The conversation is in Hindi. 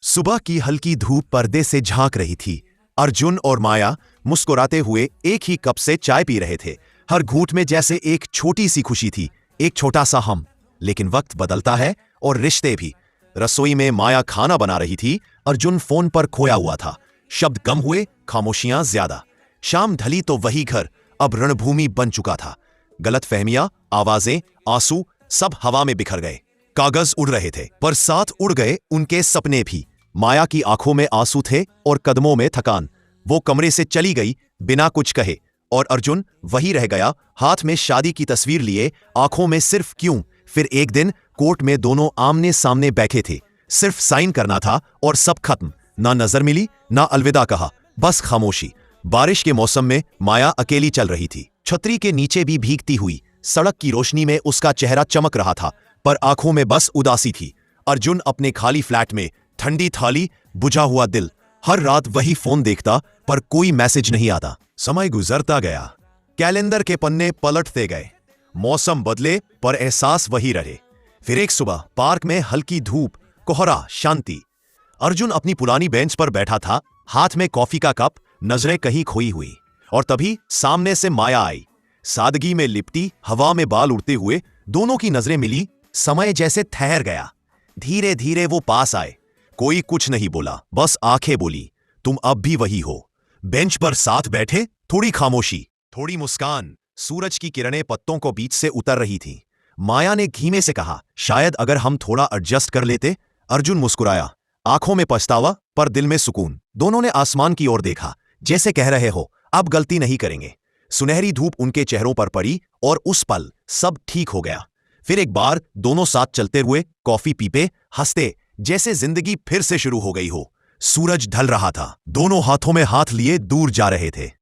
सुबह की हल्की धूप पर्दे से झांक रही थी। अर्जुन और माया मुस्कुराते हुए एक ही कप से चाय पी रहे थे। हर घूंट में जैसे एक छोटी सी खुशी थी, एक छोटा सा हम। लेकिन वक्त बदलता है और रिश्ते भी। रसोई में माया खाना बना रही थी, अर्जुन फोन पर खोया हुआ था। शब्द कम हुए, खामोशियां ज्यादा। शाम ढली तो वही घर अब रणभूमि बन चुका था। गलतफहमियां, आवाजें, आंसू सब हवा में बिखर गए। कागज उड़ रहे थे, पर साथ उड़ गए उनके सपने भी। माया की आंखों में आंसू थे और कदमों में थकान। वो कमरे से चली गई बिना कुछ कहे, और अर्जुन वही रह गया, हाथ में शादी की तस्वीर लिए, आंखों में सिर्फ क्यों। फिर एक दिन कोर्ट में दोनों आमने सामने बैठे थे। सिर्फ साइन करना था और सब खत्म। ना नजर मिली, ना अलविदा कहा, बस खामोशी। बारिश के मौसम में माया अकेली चल रही थी, छतरी के नीचे भी भीगती हुई। सड़क की रोशनी में उसका चेहरा चमक रहा था, पर आंखों में बस उदासी थी। अर्जुन अपने खाली फ्लैट में, ठंडी थाली, बुझा हुआ दिल। हर रात वही फोन देखता, पर कोई मैसेज नहीं आता। समय गुजरता गया, कैलेंडर के पन्ने पलटते गए। मौसम बदले पर एहसास वही रहे। फिर एक सुबह पार्क में हल्की धूप, कोहरा, शांति। अर्जुन अपनी पुरानी बेंच पर बैठा था, हाथ में कॉफी का कप, नजरें कहीं खोई हुई। और तभी सामने से माया आई, सादगी में लिपटी, हवा में बाल उड़ते हुए। दोनों की नजरें मिली, समय जैसे ठहर गया। धीरे धीरे वो पास आए। कोई कुछ नहीं बोला, बस आंखें बोली, तुम अब भी वही हो। बेंच पर साथ बैठे, थोड़ी खामोशी, थोड़ी मुस्कान। सूरज की किरणें पत्तों को बीच से उतर रही थीं। माया ने धीमे से कहा, शायद अगर हम थोड़ा एडजस्ट कर लेते। अर्जुन मुस्कुराया, आंखों में पछतावा पर दिल में सुकून। दोनों ने आसमान की ओर देखा, जैसे कह रहे हो अब गलती नहीं करेंगे। सुनहरी धूप उनके चेहरों पर पड़ी और उस पल सब ठीक हो गया। फिर एक बार दोनों साथ चलते हुए, कॉफी पीपे, हंसते, जैसे जिंदगी फिर से शुरू हो गई हो। सूरज ढल रहा था, दोनों हाथों में हाथ लिए दूर जा रहे थे।